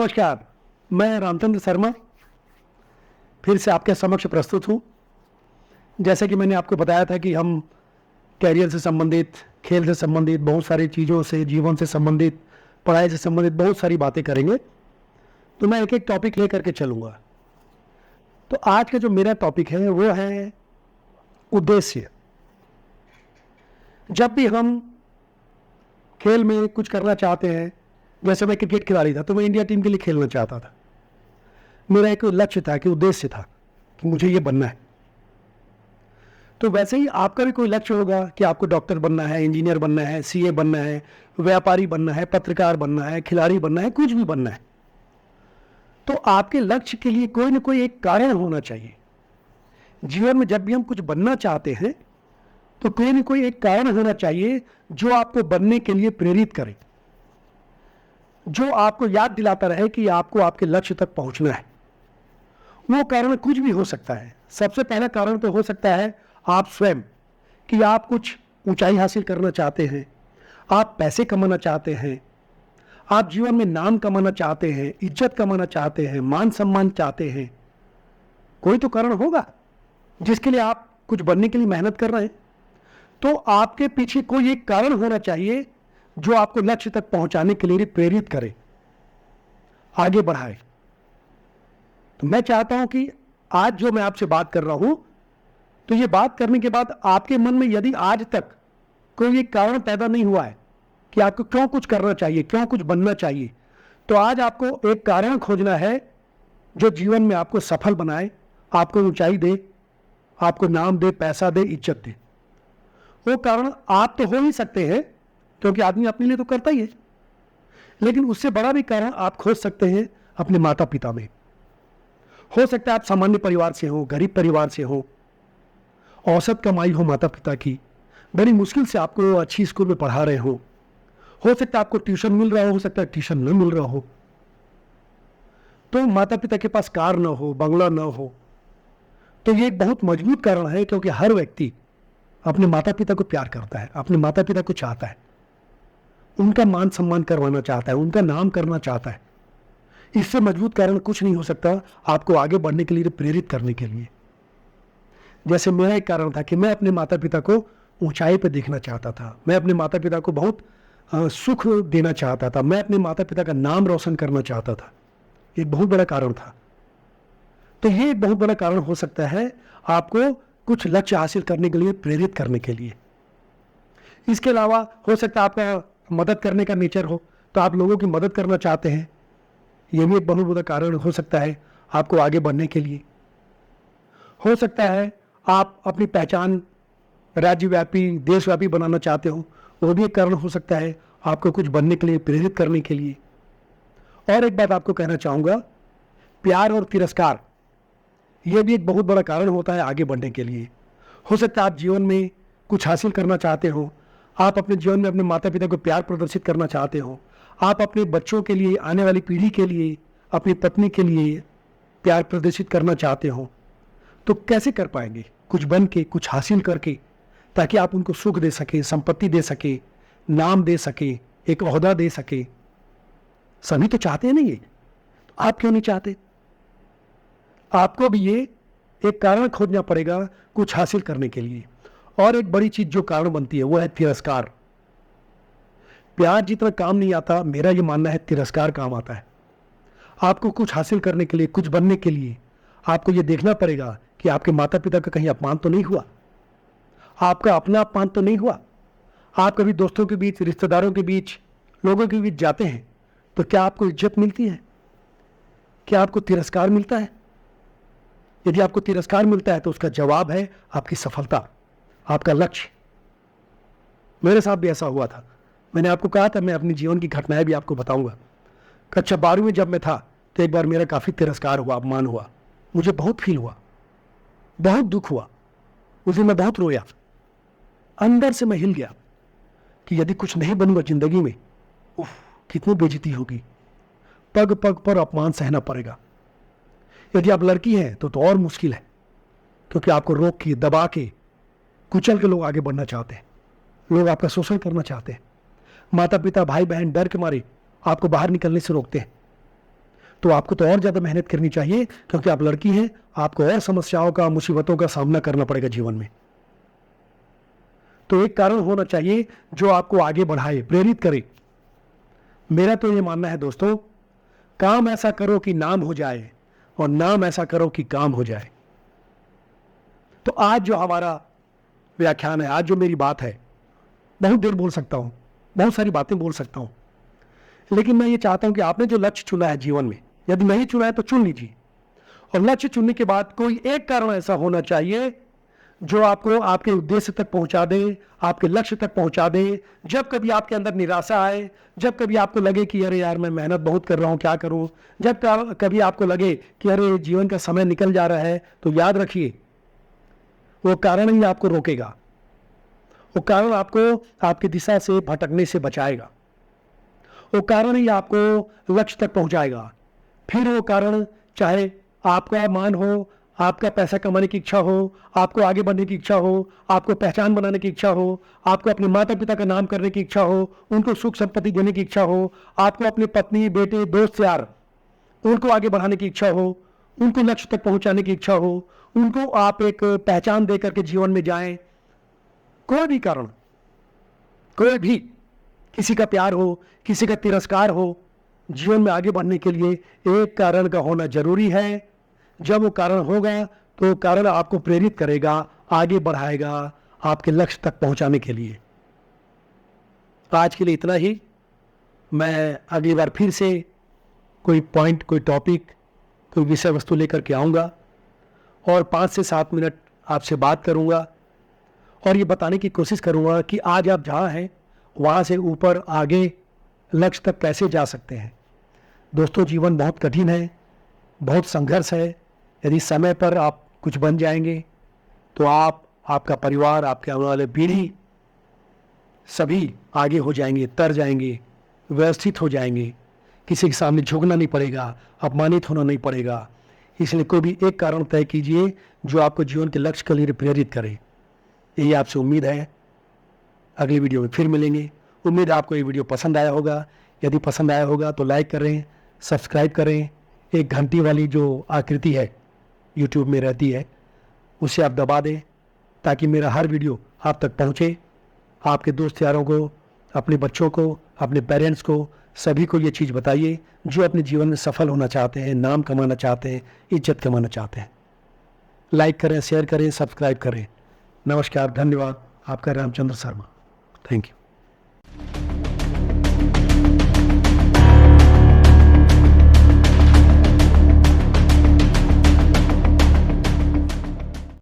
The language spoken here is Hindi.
नमस्कार, मैं रामचंद्र शर्मा फिर से आपके समक्ष प्रस्तुत हूँ। जैसे कि मैंने आपको बताया था कि हम कैरियर से संबंधित, खेल से संबंधित, बहुत सारी चीज़ों से, जीवन से संबंधित, पढ़ाई से संबंधित बहुत सारी बातें करेंगे। तो मैं एक एक टॉपिक लेकर के चलूँगा। तो आज का जो मेरा टॉपिक है वो है उद्देश्य। जब भी हम खेल में कुछ करना चाहते हैं, वैसे मैं क्रिकेट खिलाड़ी था तो मैं इंडिया टीम के लिए खेलना चाहता था। मेरा एक लक्ष्य था, कि उद्देश्य था कि मुझे ये बनना है। तो वैसे ही आपका भी कोई लक्ष्य होगा कि आपको डॉक्टर बनना है, इंजीनियर बनना है, सीए बनना है, व्यापारी बनना है, पत्रकार बनना है, खिलाड़ी बनना है, कुछ भी बनना है। तो आपके लक्ष्य के लिए कोई ना कोई एक कारण होना चाहिए। जीवन में जब भी हम कुछ बनना चाहते हैं तो कोई ना कोई एक कारण होना चाहिए जो आपको बनने के लिए प्रेरित करे, जो आपको याद दिलाता रहे कि आपको आपके लक्ष्य तक पहुंचना है। वो कारण कुछ भी हो सकता है। सबसे पहला कारण तो हो सकता है आप स्वयं, कि आप कुछ ऊंचाई हासिल करना चाहते हैं, आप पैसे कमाना चाहते हैं, आप जीवन में नाम कमाना चाहते हैं, इज्जत कमाना चाहते हैं, मान सम्मान चाहते हैं। कोई तो कारण होगा जिसके लिए आप कुछ बनने के लिए मेहनत कर रहे हैं। तो आपके पीछे कोई एक कारण होना चाहिए जो आपको लक्ष्य तक पहुंचाने के लिए प्रेरित करे, आगे बढ़ाए। तो मैं चाहता हूं कि आज जो मैं आपसे बात कर रहा हूं, तो ये बात करने के बाद आपके मन में यदि आज तक कोई एक कारण पैदा नहीं हुआ है कि आपको क्यों कुछ करना चाहिए, क्यों कुछ बनना चाहिए, तो आज आपको एक कारण खोजना है जो जीवन में आपको सफल बनाए, आपको ऊंचाई दे, आपको नाम दे, पैसा दे, इज्जत दे। वो कारण आप तो हो ही सकते हैं, क्योंकि आदमी अपने लिए तो करता ही है, लेकिन उससे बड़ा भी कारण आप खोज सकते हैं अपने माता पिता में। हो सकता है आप सामान्य परिवार से हो, गरीब परिवार से हो, औसत कमाई हो माता पिता की, बड़ी मुश्किल से आपको अच्छी स्कूल में पढ़ा रहे हो सकता है आपको ट्यूशन मिल रहा हो सकता है ट्यूशन न मिल रहा हो, तो माता पिता के पास कार न हो, बंगला न हो, तो ये एक बहुत मजबूत कारण है। क्योंकि हर व्यक्ति अपने माता पिता को प्यार करता है, अपने माता पिता को चाहता है, उनका मान सम्मान करवाना चाहता है, उनका नाम करना चाहता है। इससे मजबूत कारण कुछ नहीं हो सकता आपको आगे बढ़ने के लिए, प्रेरित करने के लिए। जैसे मेरा एक कारण था कि मैं अपने माता पिता को ऊंचाई पर देखना चाहता था, मैं अपने माता पिता को बहुत सुख देना चाहता था, मैं अपने माता पिता का नाम रोशन करना चाहता था। एक बहुत बड़ा कारण था। तो ये एक बहुत बड़ा कारण हो सकता है आपको कुछ लक्ष्य हासिल करने के लिए, प्रेरित करने के लिए। इसके अलावा हो सकता है आपका मदद करने का नेचर हो, तो आप लोगों की मदद करना चाहते हैं। यह भी एक बहुत बड़ा कारण हो सकता है आपको आगे बढ़ने के लिए। हो सकता है आप अपनी पहचान राज्यव्यापी, देशव्यापी बनाना चाहते हो, वो भी एक कारण हो सकता है आपको कुछ बनने के लिए, प्रेरित करने के लिए। और एक बात आपको कहना चाहूँगा, प्यार और तिरस्कार यह भी एक बहुत बड़ा कारण होता है आगे बढ़ने के लिए। हो सकता है आप जीवन में कुछ हासिल करना चाहते हो, आप अपने जीवन में अपने माता पिता को प्यार प्रदर्शित करना चाहते हो, आप अपने बच्चों के लिए, आने वाली पीढ़ी के लिए, अपनी पत्नी के लिए प्यार प्रदर्शित करना चाहते हो, तो कैसे कर पाएंगे? कुछ बन के, कुछ हासिल करके, ताकि आप उनको सुख दे सके, संपत्ति दे सके, नाम दे सके, एक ओहदा दे सके। सभी तो चाहते हैं नहीं ये, तो आप क्यों नहीं चाहते? आपको भी ये एक कारण खोजना पड़ेगा कुछ हासिल करने के लिए। और एक बड़ी चीज जो कारण बनती है वो है तिरस्कार। प्यार जितना काम नहीं आता, मेरा ये मानना है तिरस्कार काम आता है। आपको कुछ हासिल करने के लिए, कुछ बनने के लिए आपको ये देखना पड़ेगा कि आपके माता पिता का कहीं अपमान तो नहीं हुआ, आपका अपना अपमान तो नहीं हुआ। आप कभी दोस्तों के बीच, रिश्तेदारों के बीच, लोगों के बीच जाते हैं तो क्या आपको इज्जत मिलती है? क्या आपको तिरस्कार मिलता है? यदि आपको तिरस्कार मिलता है तो उसका जवाब है आपकी सफलता, आपका लक्ष्य। मेरे साथ भी ऐसा हुआ था। मैंने आपको कहा था मैं अपनी जीवन की घटनाएं भी आपको बताऊंगा। कक्षा 12वीं में जब मैं था तो एक बार मेरा काफ़ी तिरस्कार हुआ, अपमान हुआ। मुझे बहुत फील हुआ, बहुत दुख हुआ। उस दिन मैं बहुत रोया, अंदर से मैं हिल गया कि यदि कुछ नहीं बनूंगा जिंदगी में, उफ, कितनी बेइज्जती होगी, पग पग पर अपमान सहना पड़ेगा। यदि आप लड़की हैं तो और मुश्किल है, क्योंकि आपको रोक के, दबा के, कुचल के लोग आगे बढ़ना चाहते हैं, लोग आपका शोषण करना चाहते हैं। माता पिता, भाई बहन डर के मारे आपको बाहर निकलने से रोकते हैं। तो आपको तो और ज़्यादा मेहनत करनी चाहिए, क्योंकि आप लड़की हैं, आपको और समस्याओं का, मुसीबतों का सामना करना पड़ेगा जीवन में। तो एक कारण होना चाहिए जो आपको आगे बढ़ाए, प्रेरित करे। मेरा तो ये मानना है दोस्तों, काम ऐसा करो कि नाम हो जाए, और नाम ऐसा करो कि काम हो जाए। तो आज जो हमारा व्याख्यान है, आज जो मेरी बात है, बहुत देर बोल सकता हूं, बहुत सारी बातें बोल सकता हूं, लेकिन मैं ये चाहता हूं कि आपने जो लक्ष्य चुना है जीवन में, यदि नहीं चुना है तो चुन लीजिए। और लक्ष्य चुनने के बाद कोई एक कारण ऐसा होना चाहिए जो आपको आपके उद्देश्य तक पहुंचा दे, आपके लक्ष्य तक पहुंचा दे। जब कभी आपके अंदर निराशा आए, जब कभी आपको लगे कि अरे यार मैं मेहनत बहुत कर रहा हूं, क्या करूं, जब कभी आपको लगे कि अरे जीवन का समय निकल जा रहा है, तो याद रखिए वो कारण ही आपको रोकेगा, वो कारण आपको आपकी दिशा से भटकने से बचाएगा, वो कारण ही आपको लक्ष्य तक पहुंचाएगा। फिर वो कारण चाहे आपका मान हो, आपका पैसा कमाने की इच्छा हो, आपको आगे बढ़ने की इच्छा हो, आपको पहचान बनाने की इच्छा हो, आपको अपने माता पिता का नाम करने की इच्छा हो, उनको सुख संपत्ति देने की इच्छा हो, आपको अपने पत्नी, बेटे, दोस्त यार उनको आगे बढ़ाने की इच्छा हो, उनको लक्ष्य तक पहुंचाने की इच्छा हो, उनको आप एक पहचान दे करके जीवन में जाएं। कोई भी कारण, कोई भी, किसी का प्यार हो, किसी का तिरस्कार हो, जीवन में आगे बढ़ने के लिए एक कारण का होना जरूरी है। जब वो कारण होगा तो वो कारण आपको प्रेरित करेगा, आगे बढ़ाएगा आपके लक्ष्य तक पहुंचाने के लिए। आज के लिए इतना ही। मैं अगली बार फिर से कोई पॉइंट, कोई टॉपिक, कोई विषय वस्तु लेकर के आऊँगा और 5 से 7 मिनट आपसे बात करूँगा और ये बताने की कोशिश करूँगा कि आज आप जहाँ हैं वहाँ से ऊपर आगे लक्ष्य तक कैसे जा सकते हैं। दोस्तों, जीवन बहुत कठिन है, बहुत संघर्ष है। यदि समय पर आप कुछ बन जाएंगे तो आप, आपका परिवार, आपके आने वाले पीढ़ी सभी आगे हो जाएंगे, तर जाएंगे, व्यवस्थित हो जाएंगे। किसी के सामने झुकना नहीं पड़ेगा, अपमानित होना नहीं पड़ेगा। इसलिए कोई भी एक कारण तय कीजिए जो आपको जीवन के लक्ष्य के लिए प्रेरित करे। यही आपसे उम्मीद है। अगली वीडियो में फिर मिलेंगे। उम्मीद है आपको ये वीडियो पसंद आया होगा। यदि पसंद आया होगा तो लाइक करें, सब्सक्राइब करें। एक घंटी वाली जो आकृति है यूट्यूब में रहती है, उसे आप दबा दें ताकि मेरा हर वीडियो आप तक पहुंचे। आपके दोस्त यारों को, अपने बच्चों को, अपने पेरेंट्स को, सभी को ये चीज़ बताइए जो अपने जीवन में सफल होना चाहते हैं, नाम कमाना चाहते हैं, इज्जत कमाना चाहते हैं। लाइक करें, शेयर करें, सब्सक्राइब करें। नमस्कार, धन्यवाद। आपका रामचंद्र शर्मा। Thank you.